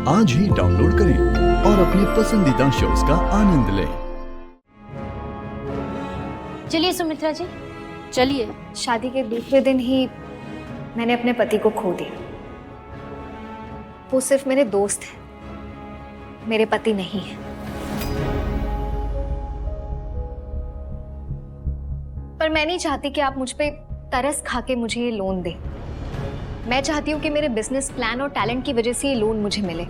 आज ही डाउनलोड करें और अपने पसंदीदा शोज का आनंद लें। चलिए सुमित्रा जी, चलिए। शादी के दूसरे दिन ही मैंने अपने पति को खो दिया। वो सिर्फ मेरे दोस्त हैं, मेरे पति नहीं है। पर मैं नहीं चाहती कि आप मुझ पे तरस खा के मुझे ये लोन दें। मैं चाहती हूँ कि मेरे बिजनेस प्लान और टैलेंट की वजह से ये लोन मुझे मिले।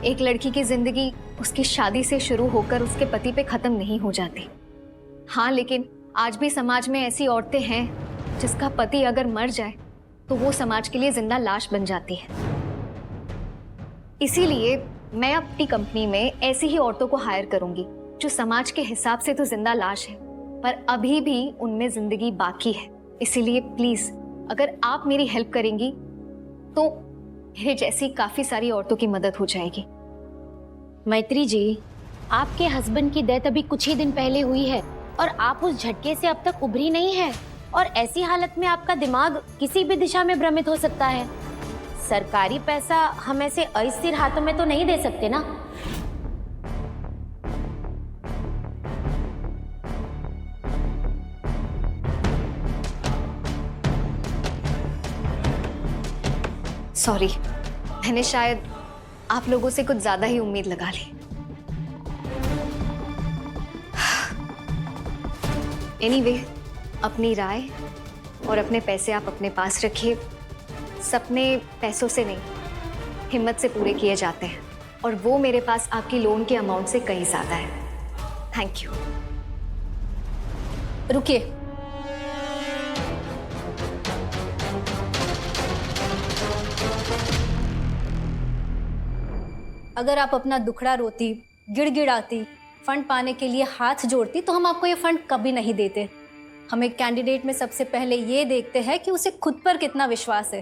एक लड़की की जिंदगी उसकी शादी से शुरू होकर उसके पति पे खत्म नहीं हो जाती। हाँ, लेकिन आज भी समाज में ऐसी औरतें हैं जिसका पति अगर मर जाए तो वो समाज के लिए जिंदा लाश बन जाती है। इसीलिए मैं अपनी कंपनी में ऐसी ही औरतों को हायर करूंगी जो समाज के हिसाब से तो जिंदा लाश है, पर अभी भी उनमें जिंदगी बाकी है। इसीलिए प्लीज अगर आप मेरी हेल्प करेंगी तो मेरे जैसी काफी सारी औरतों की मदद हो जाएगी। मैत्री जी, आपके हस्बैंड की डेथ अभी कुछ ही दिन पहले हुई है और आप उस झटके से अब तक उभरी नहीं है, और ऐसी हालत में आपका दिमाग किसी भी दिशा में भ्रमित हो सकता है। सरकारी पैसा हम ऐसे अस्थिर हाथों में तो नहीं दे सकते ना। सॉरी, मैंने शायद आप लोगों से कुछ ज्यादा ही उम्मीद लगा ली। एनीवे, अपनी राय और अपने पैसे आप अपने पास रखिए। सपने पैसों से नहीं, हिम्मत से पूरे किए जाते हैं, और वो मेरे पास आपकी लोन के अमाउंट से कहीं ज्यादा है। Thank you. रुकिए, अगर आप अपना दुखड़ा रोती, गिड़गिड़ाती, फंड पाने के लिए हाथ जोड़ती तो हम आपको ये फंड कभी नहीं देते। हम एक कैंडिडेट में सबसे पहले ये देखते हैं कि उसे खुद पर कितना विश्वास है,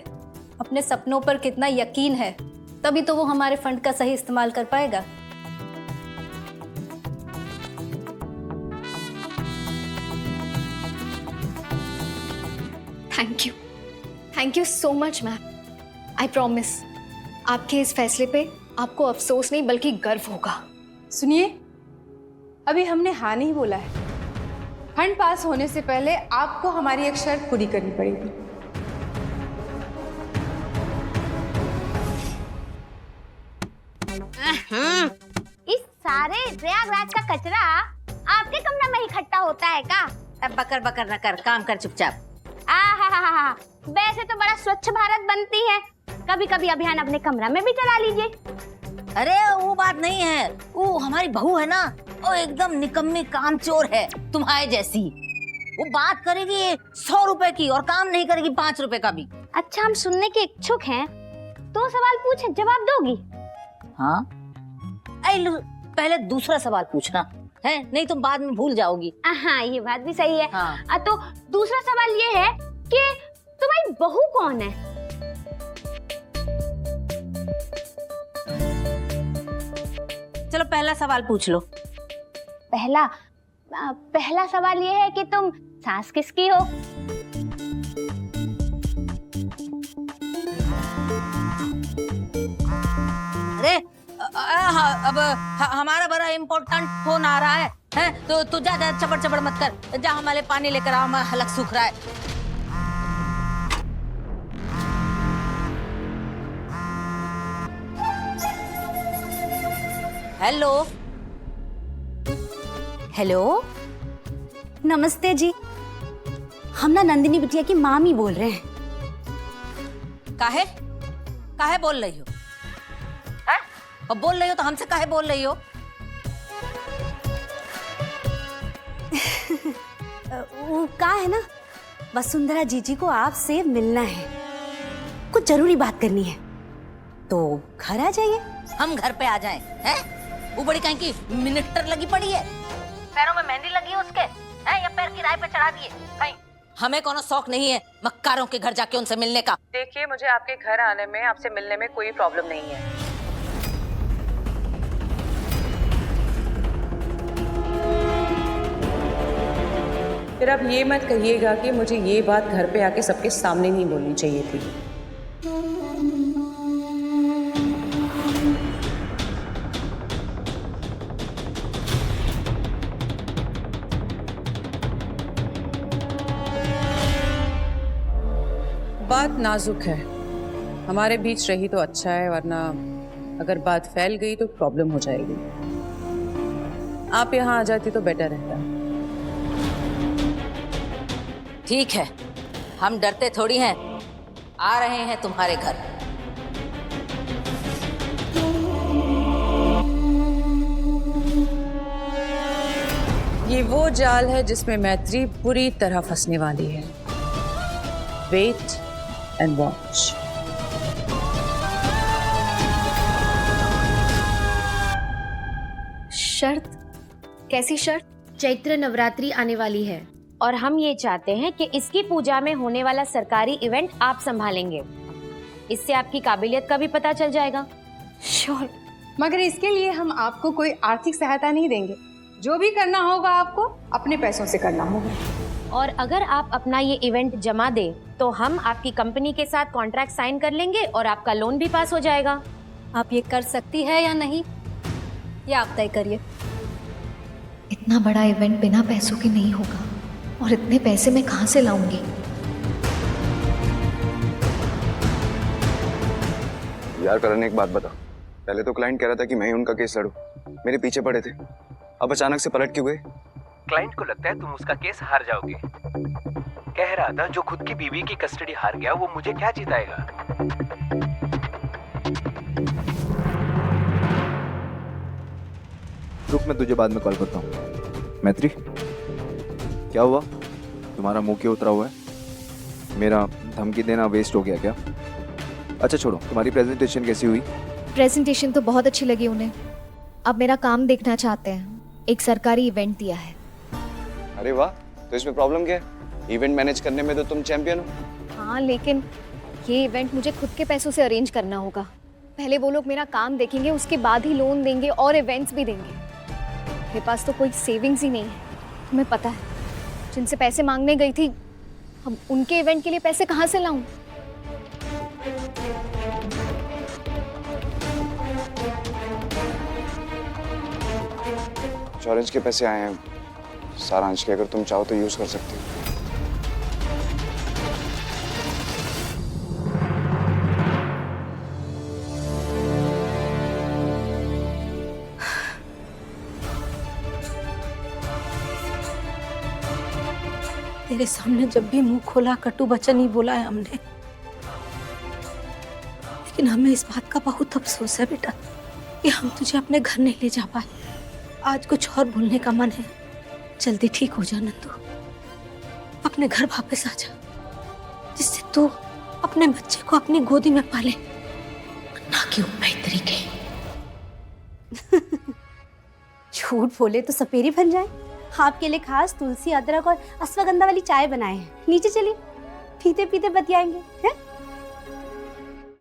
अपने सपनों पर कितना यकीन है, तभी तो वो हमारे फंड का सही इस्तेमाल कर पाएगा। Thank you so much ma'am. I promise आपके इस फैसले पे आपको अफसोस नहीं बल्कि गर्व होगा। सुनिए, अभी हमने हाँ नहीं बोला है। फंड पास होने से पहले आपको हमारी एक शर्त पूरी करनी पड़ेगी। इस सारे प्रयागराज का कचरा आपके कमरे में इकट्ठा होता है का? अब बकर बकर न कर, काम कर चुपचाप। आहा, वैसे तो बड़ा स्वच्छ भारत बनती है, कभी कभी अभियान अपने कमरा में भी चला लीजिए। अरे वो बात नहीं है, वो हमारी बहू है ना, वो एकदम निकम्मी कामचोर है, तुम्हारे जैसी। वो बात करेगी 100 रुपए की और काम नहीं करेगी 5 रुपए का भी। अच्छा, हम सुनने के इच्छुक हैं, 2 सवाल पूछे, जवाब दोगी? हाँ, पहले दूसरा सवाल पूछना है, नहीं तुम बाद में भूल जाओगी। हाँ, ये बात भी सही है। हाँ। तो दूसरा सवाल ये है कि तुम्हारी बहू कौन है? चलो पहला सवाल पूछ लो। पहला सवाल ये है कि तुम सास किसकी हो? अरे अब हमारा बड़ा इम्पोर्टेंट फोन आ रहा है, तो तू जा चपड़ चपड़ मत कर, जा हमारे पानी लेकर आओ, हमारा हलक सूख रहा है। हेलो हेलो, नमस्ते जी। हम ना नंदिनी बिटिया की मामी बोल रहे हैं। काहे बोल रही हो? अब बोल रही हो तो हमसे काहे बोल रही हो? वो का है ना, वसुंधरा जीजी को आपसे मिलना है, कुछ जरूरी बात करनी है, तो घर आ जाइए। हम घर पे आ जाएं, हैं? वो बड़ी कहीं की मिनिस्टर लगी पड़ी है, पैरों में मेहंदी लगी है उसके, हैं? या पैर किराए पे चढ़ा दिए कहीं? हमें कोनो शौक नहीं है मक्कारों के घर जाके उनसे मिलने का। देखिए, मुझे आपके घर आने में, आपसे मिलने में कोई प्रॉब्लम नहीं है। फिर आप ये मत कहिएगा कि मुझे ये बात घर पे आके सबके सामने नहीं बोलनी चाहिए थी। बात नाजुक है, हमारे बीच रही तो अच्छा है, वरना अगर बात फैल गई तो प्रॉब्लम हो जाएगी। आप यहाँ आ जाती तो बेटर रहता। ठीक है, हम डरते थोड़ी हैं, आ रहे हैं तुम्हारे घर। ये वो जाल है जिसमें मैत्री पूरी तरह फंसने वाली है। Wait and watch. शर्त? कैसी शर्त? चैत्र नवरात्रि आने वाली है और हम ये चाहते हैं कि इसकी पूजा में होने वाला सरकारी इवेंट आप संभालेंगे। इससे आपकी काबिलियत का भी पता चल जाएगा। श्योर, मगर इसके लिए हम आपको कोई आर्थिक सहायता नहीं देंगे। जो भी करना होगा आपको अपने पैसों से करना होगा। और अगर आप अपना ये इवेंट जमा दें तो हम आपकी कंपनी के साथ कॉन्ट्रैक्ट साइन कर लेंगे और आपका लोन भी पास हो जाएगा। आप ये कर सकती है या नहीं, ये आप तय करिए। इतना बड़ा इवेंट बिना पैसों के नहीं होगा, और इतने पैसे मैं कहाँ से लाऊंगी? यार करण, एक बात बता, पहले तो क्लाइंट कह रहा था कि मैं ही उनका केस लड़ूं, मेरे पीछे पड़े थे, अब अचानक से पलट क्यों गए? क्लाइंट को लगता है तुम उसका केस हार जाओगे। कह रहा था जो खुद की बीवी की कस्टडी हार गया वो मुझे क्या जिताएगा। रुक, मैं तुझे बाद में कॉल करता हूँ। मैत्री, क्या हुआ? तुम्हारा मुंह क्यों उतरा हुआ है? मेरा धमकी देना वेस्ट हो गया क्या? अच्छा छोड़ो, तुम्हारी प्रेजेंटेशन कैसी हुई? प्रेजेंटेशन तो बहुत अच्छी लगी उन्हें। अब मेरा काम देखना चाहते हैं। एक सरकारी इवेंट दिया है। अरे वाह, तो इसमें प्रॉब्लम क्या है? इवेंट मैनेज करने में तो तुम चैंपियन हो। हाँ, लेकिन ये इवेंट मुझे खुद के पैसों से अरेंज करना होगा। पहले वो लोग मेरा काम देखेंगे, उसके बाद ही लोन देंगे और इवेंट्स भी देंगे। मेरे पास तो कोई सेविंग्स ही नहीं है। तुम्हें पता है, जिनसे पैसे मांगने गई थी, हम उनके इवेंट के लिए पैसे कहाँ से लाऊं? इंश्योरेंस के पैसे आए हैं सारांश के, अगर तुम चाहो तो यूज कर सकते हो। तेरे सामने जब भी मुंह खोला कटु वचन ही बोला है हमने, लेकिन हमें इस बात का बहुत अफसोस है बेटा कि हम तुझे अपने घर नहीं ले जा पाए। आज कुछ और बोलने का मन है। जल्दी ठीक हो जा नंदू, अपने घर वापस आ जा, जिससे तू अपने बच्चे को अपनी गोदी में पाले, ना कि मैत्री के। झूठ बोले तो सपेरी बन जाए। आपके लिए खास तुलसी, अदरक और अश्वगंधा वाली चाय बनाए हैं। नीचे चलिए, पीते पीते बतियाएंगे हैं?